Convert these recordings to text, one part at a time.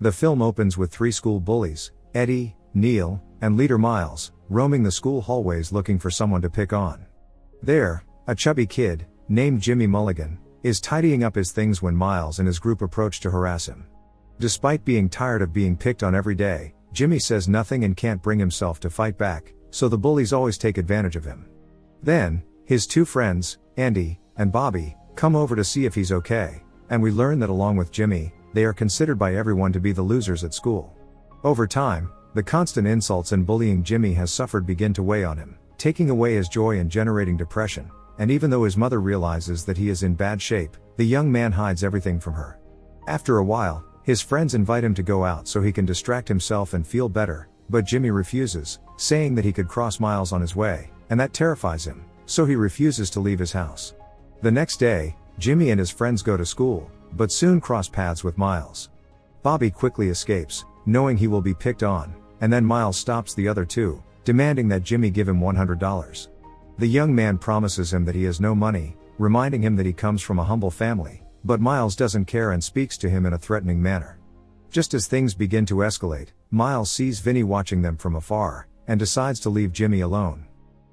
The film opens with three school bullies, Eddie, Neil, and leader Miles, roaming the school hallways looking for someone to pick on. There, a chubby kid, named Jimmy Mulligan, is tidying up his things when Miles and his group approach to harass him. Despite being tired of being picked on every day, Jimmy says nothing and can't bring himself to fight back, so the bullies always take advantage of him. Then, his two friends, Andy and Bobby, come over to see if he's okay, and we learn that along with Jimmy, they are considered by everyone to be the losers at school. Over time, the constant insults and bullying Jimmy has suffered begin to weigh on him, taking away his joy and generating depression, and even though his mother realizes that he is in bad shape, the young man hides everything from her. After a while, his friends invite him to go out so he can distract himself and feel better, but Jimmy refuses, saying that he could cross Miles on his way, and that terrifies him, so he refuses to leave his house. The next day, Jimmy and his friends go to school, but soon cross paths with Miles. Bobby quickly escapes, knowing he will be picked on, and then Miles stops the other two, demanding that Jimmy give him $100. The young man promises him that he has no money, reminding him that he comes from a humble family, but Miles doesn't care and speaks to him in a threatening manner. Just as things begin to escalate, Miles sees Vinny watching them from afar, and decides to leave Jimmy alone.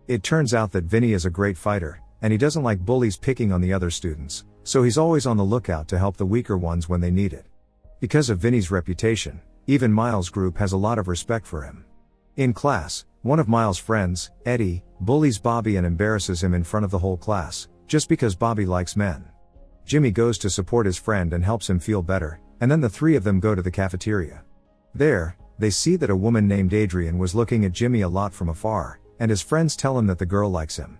It turns out that Vinny is a great fighter, and he doesn't like bullies picking on the other students, so he's always on the lookout to help the weaker ones when they need it. Because of Vinny's reputation, even Miles' group has a lot of respect for him. In class, one of Miles' friends, Eddie, bullies Bobby and embarrasses him in front of the whole class, just because Bobby likes men. Jimmy goes to support his friend and helps him feel better, and then the three of them go to the cafeteria. There, they see that a woman named Adrian was looking at Jimmy a lot from afar, and his friends tell him that the girl likes him.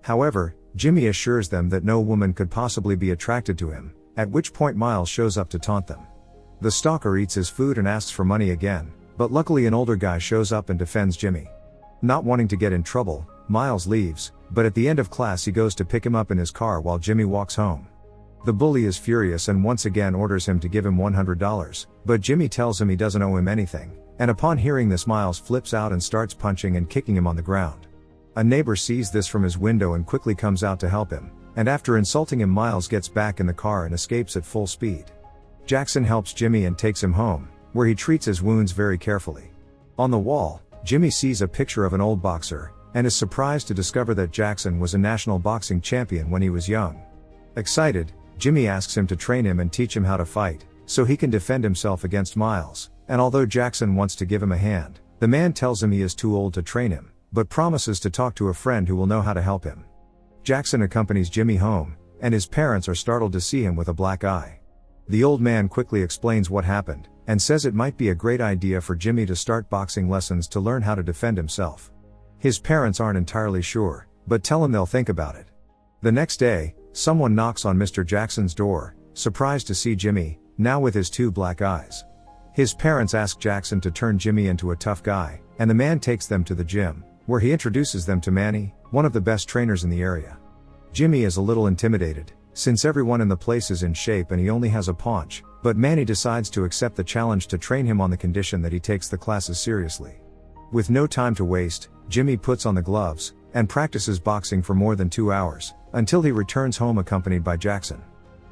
However, Jimmy assures them that no woman could possibly be attracted to him, at which point Miles shows up to taunt them. The stalker eats his food and asks for money again, but luckily an older guy shows up and defends Jimmy. Not wanting to get in trouble, Miles leaves, but at the end of class he goes to pick him up in his car while Jimmy walks home. The bully is furious and once again orders him to give him $100, but Jimmy tells him he doesn't owe him anything, and upon hearing this Miles flips out and starts punching and kicking him on the ground. A neighbor sees this from his window and quickly comes out to help him, and after insulting him Miles gets back in the car and escapes at full speed. Jackson helps Jimmy and takes him home, where he treats his wounds very carefully. On the wall, Jimmy sees a picture of an old boxer, and is surprised to discover that Jackson was a national boxing champion when he was young. Excited, Jimmy asks him to train him and teach him how to fight, so he can defend himself against Miles, and although Jackson wants to give him a hand, the man tells him he is too old to train him, but promises to talk to a friend who will know how to help him. Jackson accompanies Jimmy home, and his parents are startled to see him with a black eye. The old man quickly explains what happened, and says it might be a great idea for Jimmy to start boxing lessons to learn how to defend himself. His parents aren't entirely sure, but tell him they'll think about it. The next day, someone knocks on Mr. Jackson's door, surprised to see Jimmy, now with his two black eyes. His parents ask Jackson to turn Jimmy into a tough guy, and the man takes them to the gym, where he introduces them to Manny, one of the best trainers in the area. Jimmy is a little intimidated, since everyone in the place is in shape and he only has a paunch, but Manny decides to accept the challenge to train him on the condition that he takes the classes seriously. With no time to waste, Jimmy puts on the gloves, and practices boxing for more than 2 hours, until he returns home accompanied by Jackson.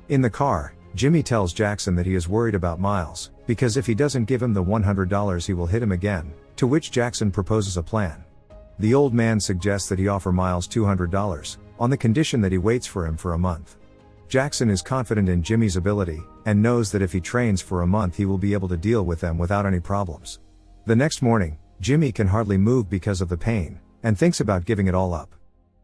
In the car, Jimmy tells Jackson that he is worried about Miles, because if he doesn't give him the $100 he will hit him again, to which Jackson proposes a plan. The old man suggests that he offer Miles $200, on the condition that he waits for him for a month. Jackson is confident in Jimmy's ability, and knows that if he trains for a month he will be able to deal with them without any problems. The next morning, Jimmy can hardly move because of the pain, and thinks about giving it all up.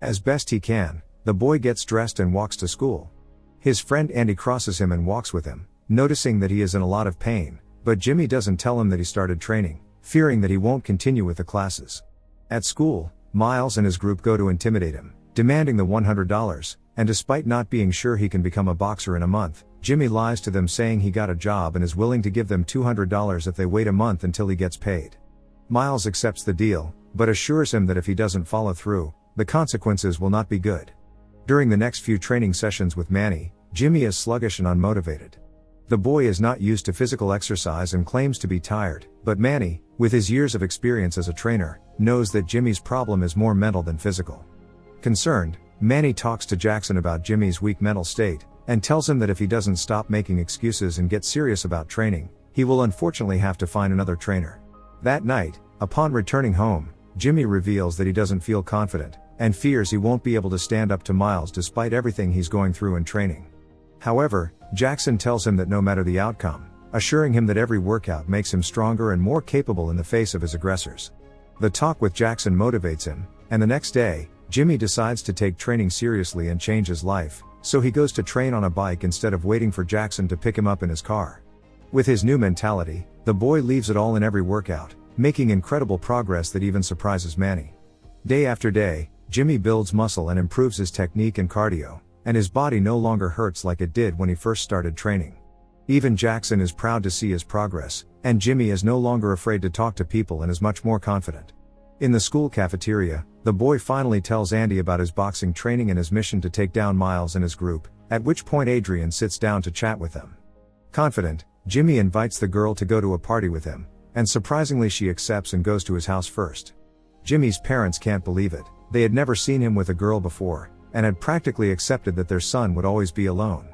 As best he can, the boy gets dressed and walks to school. His friend Andy crosses him and walks with him, noticing that he is in a lot of pain, but Jimmy doesn't tell him that he started training, fearing that he won't continue with the classes. At school, Miles and his group go to intimidate him, demanding the $100, and despite not being sure he can become a boxer in a month, Jimmy lies to them saying he got a job and is willing to give them $200 if they wait a month until he gets paid. Miles accepts the deal, but assures him that if he doesn't follow through, the consequences will not be good. During the next few training sessions with Manny, Jimmy is sluggish and unmotivated. The boy is not used to physical exercise and claims to be tired, but Manny, with his years of experience as a trainer, knows that Jimmy's problem is more mental than physical. Concerned, Manny talks to Jackson about Jimmy's weak mental state, and tells him that if he doesn't stop making excuses and get serious about training, he will unfortunately have to find another trainer. That night, upon returning home, Jimmy reveals that he doesn't feel confident, and fears he won't be able to stand up to Miles despite everything he's going through in training. However, Jackson tells him that no matter the outcome, assuring him that every workout makes him stronger and more capable in the face of his aggressors. The talk with Jackson motivates him, and the next day, Jimmy decides to take training seriously and change his life, so he goes to train on a bike instead of waiting for Jackson to pick him up in his car. With his new mentality, the boy leaves it all in every workout, making incredible progress that even surprises Manny. Day after day, Jimmy builds muscle and improves his technique and cardio, and his body no longer hurts like it did when he first started training. Even Jackson is proud to see his progress, and Jimmy is no longer afraid to talk to people and is much more confident. In the school cafeteria, the boy finally tells Andy about his boxing training and his mission to take down Miles and his group, at which point Adrian sits down to chat with them. Confident, Jimmy invites the girl to go to a party with him, and surprisingly she accepts and goes to his house first. Jimmy's parents can't believe it. They had never seen him with a girl before, and had practically accepted that their son would always be alone.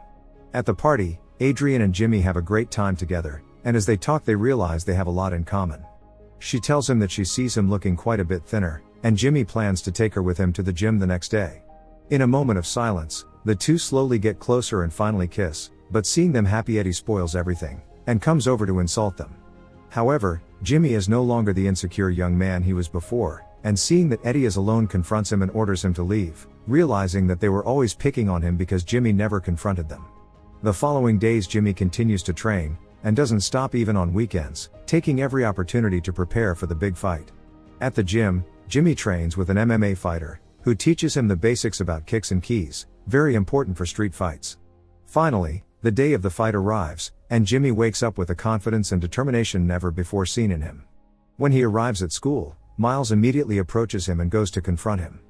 At the party, Adrian and Jimmy have a great time together, and as they talk they realize they have a lot in common. She tells him that she sees him looking quite a bit thinner, and Jimmy plans to take her with him to the gym the next day. In a moment of silence, the two slowly get closer and finally kiss, but seeing them happy Eddie spoils everything, and comes over to insult them. However, Jimmy is no longer the insecure young man he was before, and seeing that Eddie is alone confronts him and orders him to leave, realizing that they were always picking on him because Jimmy never confronted them. The following days Jimmy continues to train, and doesn't stop even on weekends, taking every opportunity to prepare for the big fight. At the gym, Jimmy trains with an MMA fighter, who teaches him the basics about kicks and keys, very important for street fights. Finally, the day of the fight arrives, and Jimmy wakes up with a confidence and determination never before seen in him. When he arrives at school, Miles immediately approaches him and goes to confront him.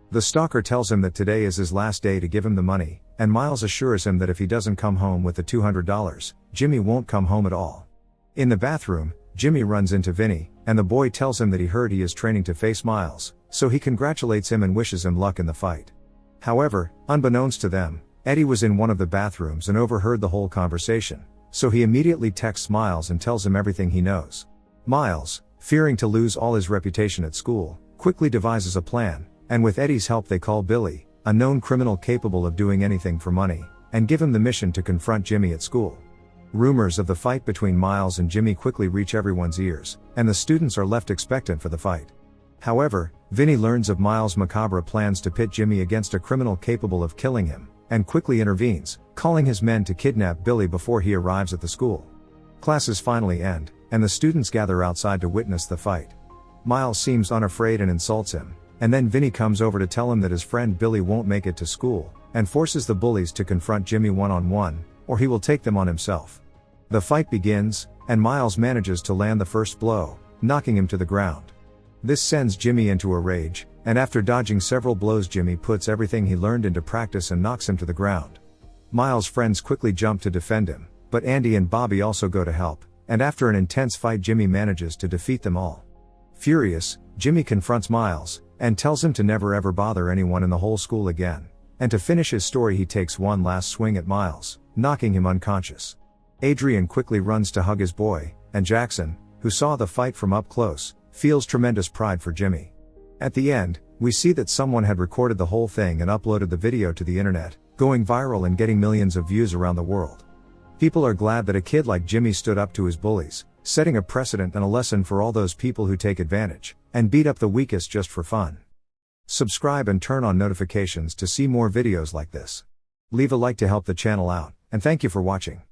The stalker tells him that today is his last day to give him the money, and Miles assures him that if he doesn't come home with the $200, Jimmy won't come home at all. In the bathroom, Jimmy runs into Vinny, and the boy tells him that he heard he is training to face Miles, so he congratulates him and wishes him luck in the fight. However, unbeknownst to them, Eddie was in one of the bathrooms and overheard the whole conversation, so he immediately texts Miles and tells him everything he knows. Miles, fearing to lose all his reputation at school, quickly devises a plan, and with Eddie's help they call Billy, a known criminal capable of doing anything for money, and give him the mission to confront Jimmy at school. Rumors of the fight between Miles and Jimmy quickly reach everyone's ears, and the students are left expectant for the fight. However, Vinny learns of Miles' macabre plans to pit Jimmy against a criminal capable of killing him, and quickly intervenes, calling his men to kidnap Billy before he arrives at the school. Classes finally end, and the students gather outside to witness the fight. Miles seems unafraid and insults him, and then Vinny comes over to tell him that his friend Billy won't make it to school, and forces the bullies to confront Jimmy one-on-one, or he will take them on himself. The fight begins, and Miles manages to land the first blow, knocking him to the ground. This sends Jimmy into a rage, and after dodging several blows Jimmy puts everything he learned into practice and knocks him to the ground. Miles' friends quickly jump to defend him, but Andy and Bobby also go to help, and after an intense fight Jimmy manages to defeat them all. Furious, Jimmy confronts Miles, and tells him to never ever bother anyone in the whole school again, and to finish his story he takes one last swing at Miles, knocking him unconscious. Adrian quickly runs to hug his boy, and Jackson, who saw the fight from up close, feels tremendous pride for Jimmy. At the end, we see that someone had recorded the whole thing and uploaded the video to the internet, going viral and getting millions of views around the world. People are glad that a kid like Jimmy stood up to his bullies, setting a precedent and a lesson for all those people who take advantage, and beat up the weakest just for fun. Subscribe and turn on notifications to see more videos like this. Leave a like to help the channel out, and thank you for watching.